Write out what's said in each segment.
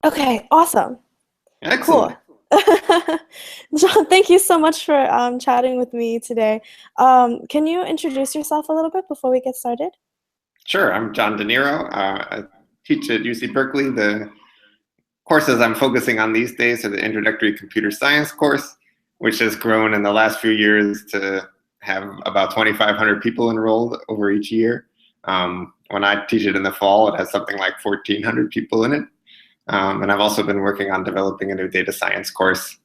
Okay, awesome. Cool. Excellent. John, thank you so much for chatting with me today. Can you introduce yourself a little bit before we get started? Sure, I'm John Denero. I teach at UC Berkeley. The courses I'm focusing on these days are the Introductory Computer Science course, which has grown in the last few years to have about 2,500 people enrolled over each year. When I teach it in the fall, it has something like 1,400 people in it. And I've also been working on developing a new data science course,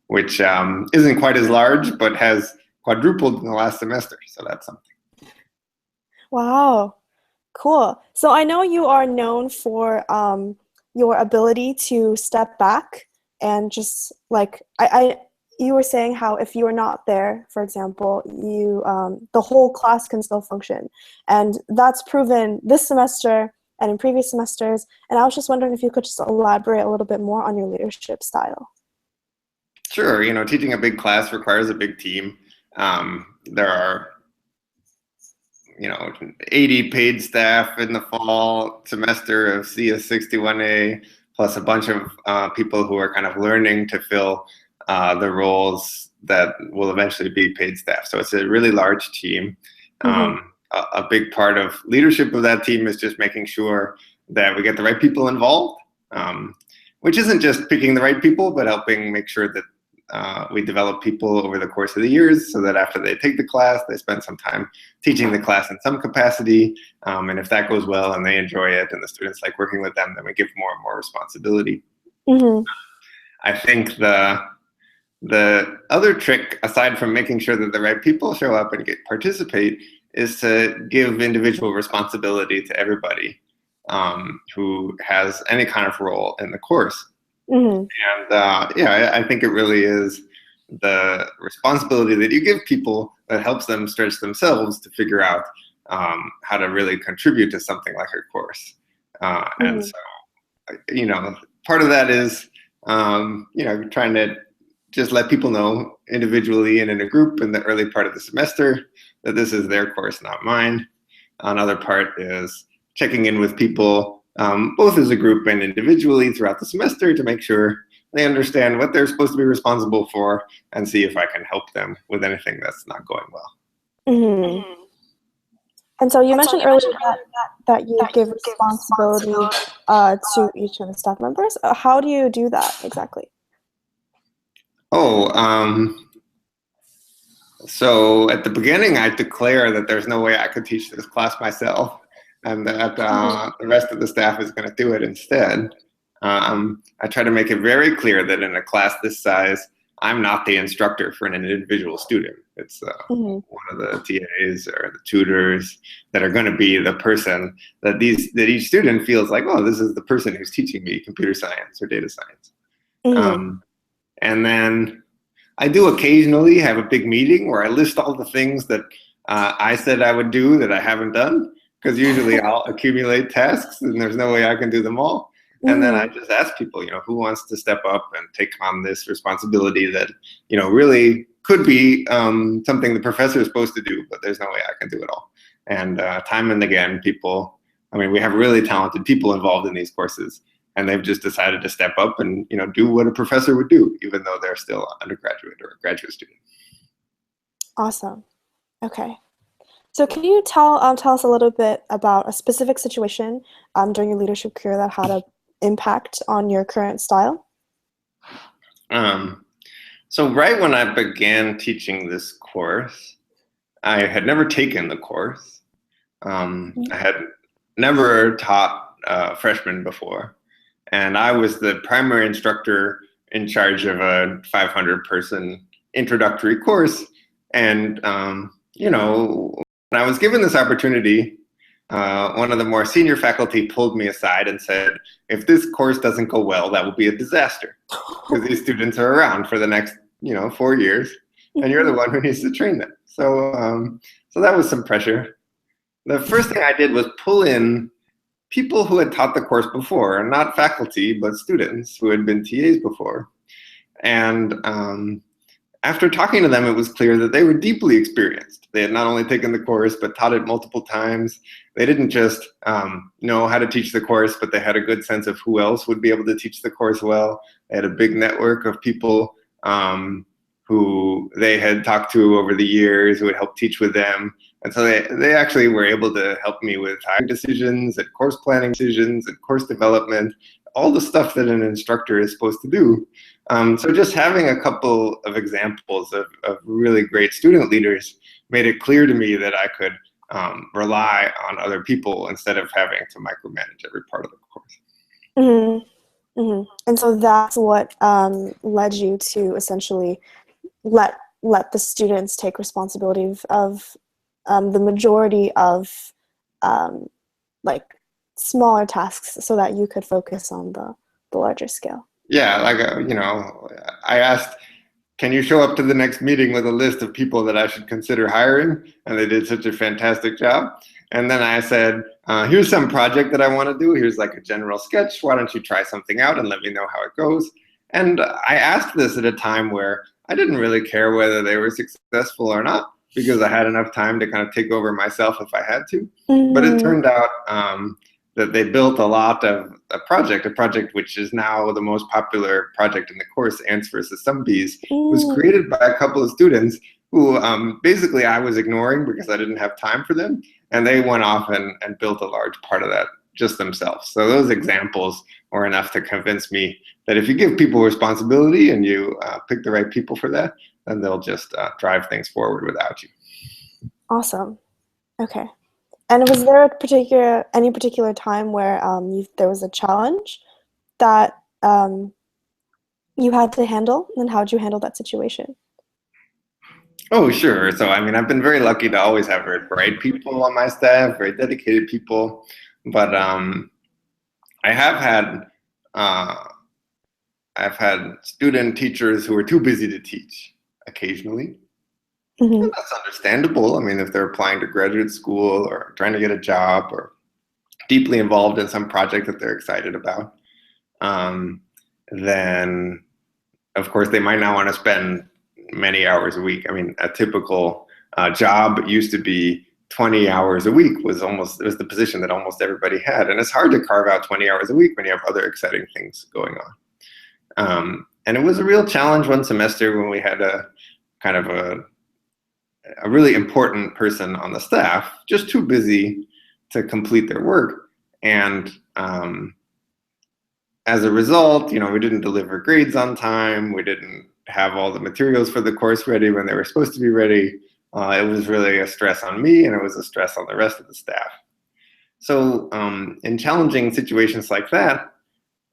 which isn't quite as large, but has quadrupled in the last semester. So that's something. Wow, cool. So I know you are known for your ability to step back and just like you were saying how if you are not there, for example, you the whole class can still function, and that's proven this semester and in previous semesters. And I was just wondering if you could just elaborate a little bit more on your leadership style. Sure, teaching a big class requires a big team. There are 80 paid staff in the fall semester of CS61A, plus a bunch of people who are kind of learning to fill the roles that will eventually be paid staff. So it's a really large team. Mm-hmm. A big part of leadership of that team is just making sure that we get the right people involved, which isn't just picking the right people, but helping make sure that we develop people over the course of the years so that after they take the class, they spend some time teaching the class in some capacity. And if that goes well and they enjoy it and the students like working with them, then we give more and more responsibility. Mm-hmm. I think the other trick, aside from making sure that the right people show up and participate, is to give individual responsibility to everybody who has any kind of role in the course. Mm-hmm. And yeah, I think it really is the responsibility that you give people that helps them stretch themselves to figure out how to really contribute to something like a course. And Mm-hmm. so, part of that is, trying to just let people know individually and in a group in the early part of the semester that this is their course, not mine. Another part is checking in with people both as a group and individually throughout the semester to make sure they understand what they're supposed to be responsible for and see if I can help them with anything that's not going well. Mm-hmm. And so you mentioned earlier that you give responsibility to each of the staff members. How do you do that exactly? Oh, so at the beginning, I declare that there's no way I could teach this class myself, and that the rest of the staff is going to do it instead. I try to make it very clear that in a class this size, I'm not the instructor for an individual student. It's one of the TAs or the tutors that are going to be the person that each student feels like, oh, this is the person who's teaching me computer science or data science. Mm-hmm. And then I do occasionally have a big meeting where I list all the things that I said I would do that I haven't done, because usually I'll accumulate tasks and there's no way I can do them all. And then I just ask people, who wants to step up and take on this responsibility that, really could be something the professor is supposed to do, but there's no way I can do it all. And time and again, we have really talented people involved in these courses, and they've just decided to step up and do what a professor would do, even though they're still an undergraduate or a graduate student. Awesome. Okay. So can you tell us a little bit about a specific situation during your leadership career that had an impact on your current style? So right when I began teaching this course, I had never taken the course. I had never taught freshmen before. And I was the primary instructor in charge of a 500-person introductory course. And, when I was given this opportunity, one of the more senior faculty pulled me aside and said, if this course doesn't go well, that will be a disaster, because these students are around for the next, 4 years, and you're the one who needs to train them. So, so that was some pressure. The first thing I did was pull in people who had taught the course before, not faculty, but students who had been TAs before. And after talking to them, it was clear that they were deeply experienced. They had not only taken the course, but taught it multiple times. They didn't just know how to teach the course, but they had a good sense of who else would be able to teach the course well. They had a big network of people who they had talked to over the years who would help teach with them. And so they actually were able to help me with hiring decisions and course planning decisions and course development, all the stuff that an instructor is supposed to do. So just having a couple of examples of really great student leaders made it clear to me that I could rely on other people instead of having to micromanage every part of the course. Mm-hmm. Mm-hmm. And so that's what led you to essentially let the students take responsibility of the majority of like smaller tasks so that you could focus on the larger scale. Yeah, like, I asked, can you show up to the next meeting with a list of people that I should consider hiring? And they did such a fantastic job. And then I said, here's some project that I want to do. Here's like a general sketch. Why don't you try something out and let me know how it goes? And I asked this at a time where I didn't really care whether they were successful or not, because I had enough time to kind of take over myself if I had to. Mm-hmm. But it turned out that they built a lot of a project which is now the most popular project in the course, Ants versus Some Bees, was created by a couple of students who basically I was ignoring because I didn't have time for them. And they went off and built a large part of that just themselves. So those examples were enough to convince me that if you give people responsibility and you pick the right people for that, then they'll just drive things forward without you. Awesome. Okay. And was there any particular time where there was a challenge that you had to handle, and how did you handle that situation? Oh, sure. So, I mean, I've been very lucky to always have very bright people on my staff, very dedicated people. But I have had I've had student teachers who are too busy to teach occasionally. Mm-hmm. And that's understandable. I mean, if they're applying to graduate school or trying to get a job or deeply involved in some project that they're excited about, then of course they might not want to spend many hours a week. I mean, a typical job used to be 20 hours a week was the position that almost everybody had. And it's hard to carve out 20 hours a week when you have other exciting things going on. And it was a real challenge one semester when we had a kind of a really important person on the staff, just too busy to complete their work. And as a result, we didn't deliver grades on time. We didn't have all the materials for the course ready when they were supposed to be ready. It was really a stress on me, and it was a stress on the rest of the staff. So in challenging situations like that,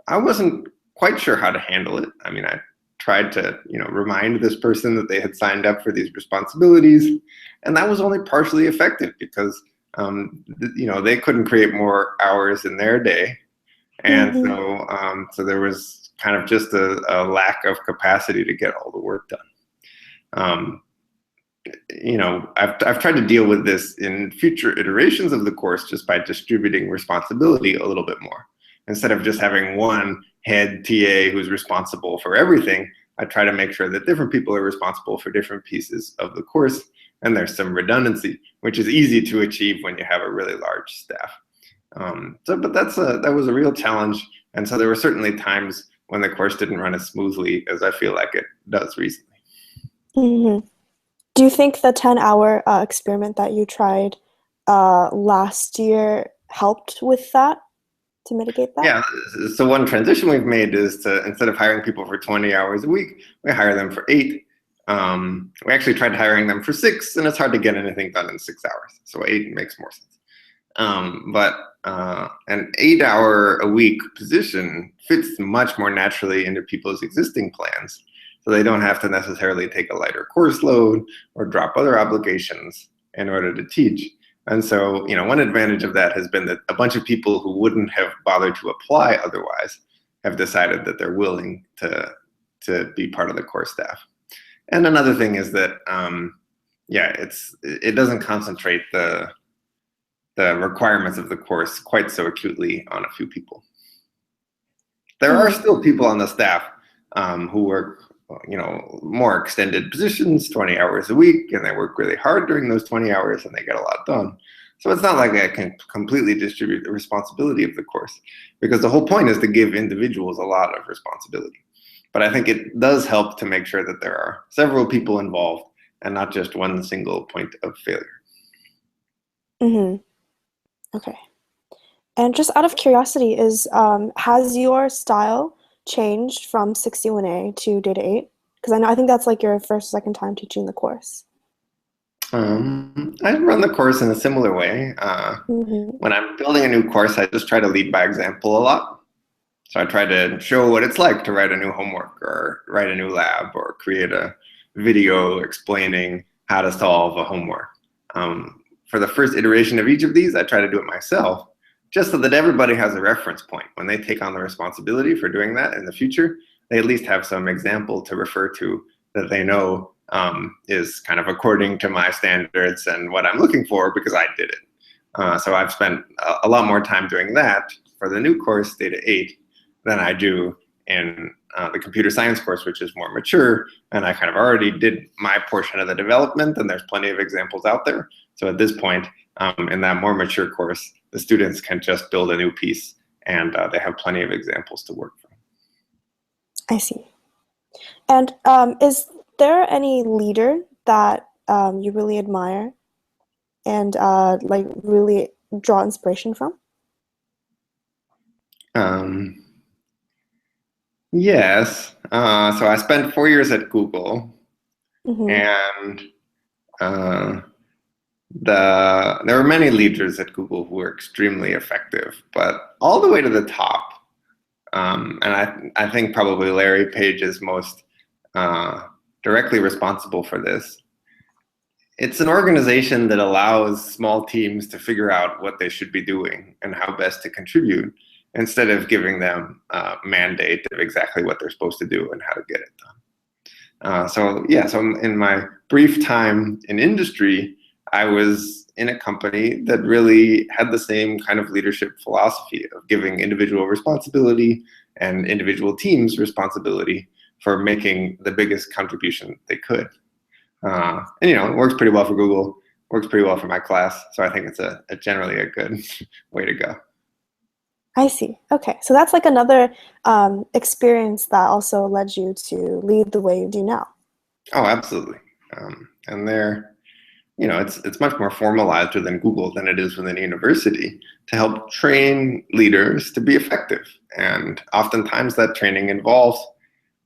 I wasn't quite sure how to handle it. I mean, I tried to remind this person that they had signed up for these responsibilities, and that was only partially effective because they couldn't create more hours in their day, and Mm-hmm. so there was kind of just a lack of capacity to get all the work done. I've tried to deal with this in future iterations of the course just by distributing responsibility a little bit more. Instead of just having one head TA who's responsible for everything, I try to make sure that different people are responsible for different pieces of the course, and there's some redundancy, which is easy to achieve when you have a really large staff. But that was a real challenge, and so there were certainly times when the course didn't run as smoothly as I feel like it does recently. Mm-hmm. Do you think the 10-hour experiment that you tried last year helped with that, to mitigate that? Yeah, so one transition we've made is to, instead of hiring people for 20 hours a week, we hire them for 8. We actually tried hiring them for 6, and it's hard to get anything done in 6 hours. So 8 makes more sense. But an 8-hour-a-week position fits much more naturally into people's existing plans. So they don't have to necessarily take a lighter course load or drop other obligations in order to teach. And so, one advantage of that has been that a bunch of people who wouldn't have bothered to apply otherwise have decided that they're willing to be part of the core staff. And another thing is that, it doesn't concentrate the requirements of the course quite so acutely on a few people. There are still people on the staff who more extended positions, 20 hours a week, and they work really hard during those 20 hours and they get a lot done. So it's not like I can completely distribute the responsibility of the course, because the whole point is to give individuals a lot of responsibility. But I think it does help to make sure that there are several people involved and not just one single point of failure. Mm-hmm. Okay. And just out of curiosity, has your style changed from 61A to Data 8? Because I think that's like your first, second time teaching the course. I run the course in a similar way. Mm-hmm. When I'm building a new course, I just try to lead by example a lot. So I try to show what it's like to write a new homework or write a new lab or create a video explaining how to solve a homework. For the first iteration of each of these, I try to do it myself, just so that everybody has a reference point. When they take on the responsibility for doing that in the future, they at least have some example to refer to that they know is kind of according to my standards and what I'm looking for because I did it. So I've spent a lot more time doing that for the new course, Data 8, than I do in the computer science course, which is more mature, and I kind of already did my portion of the development, and there's plenty of examples out there. So at this point, in that more mature course, the students can just build a new piece, and they have plenty of examples to work from. I see. And is there any leader that you really admire and like really draw inspiration from? Yes. So I spent 4 years at Google, Mm-hmm. and there were many leaders at Google who were extremely effective, but all the way to the top. And I think probably Larry Page is most directly responsible for this. It's an organization that allows small teams to figure out what they should be doing and how best to contribute, instead of giving them a mandate of exactly what they're supposed to do and how to get it done. So in my brief time in industry, I was in a company that really had the same kind of leadership philosophy of giving individual responsibility and individual teams responsibility for making the biggest contribution they could. And it works pretty well for Google, works pretty well for my class, so I think it's generally a good way to go. I see. Okay, so that's like another experience that also led you to lead the way you do now. Oh, absolutely. And it's much more formalized within Google than it is within a university to help train leaders to be effective. And oftentimes that training involves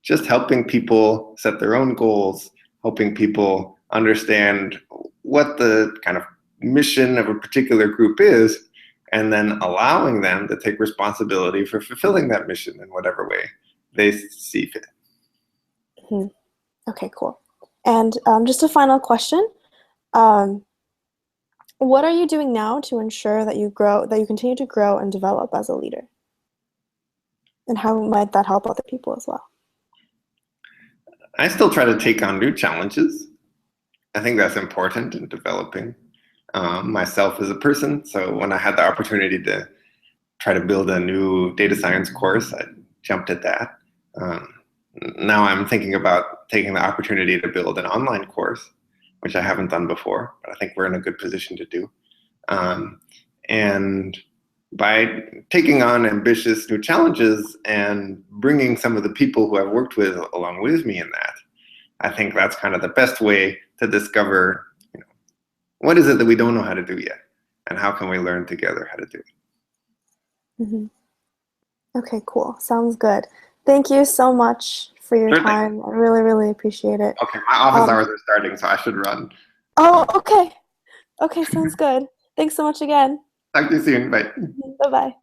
just helping people set their own goals, helping people understand what the kind of mission of a particular group is, and then allowing them to take responsibility for fulfilling that mission in whatever way they see fit. Mm-hmm. Okay, cool. And just a final question. What are you doing now to ensure that you continue to grow and develop as a leader? And how might that help other people as well? I still try to take on new challenges. I think that's important in developing myself as a person. So when I had the opportunity to try to build a new data science course, I jumped at that. Now I'm thinking about taking the opportunity to build an online course, which I haven't done before, but I think we're in a good position to do. And by taking on ambitious new challenges and bringing some of the people who I've worked with along with me in that, I think that's kind of the best way to discover, what is it that we don't know how to do yet, and how can we learn together how to do it. Mm-hmm. Okay, cool. Sounds good. Thank you so much for your Sure thing. time. I really, really appreciate it. Okay, my office hours are starting, so I should run. Oh, okay. Okay, sounds good. Thanks so much again. Talk to you soon. Bye. Bye-bye.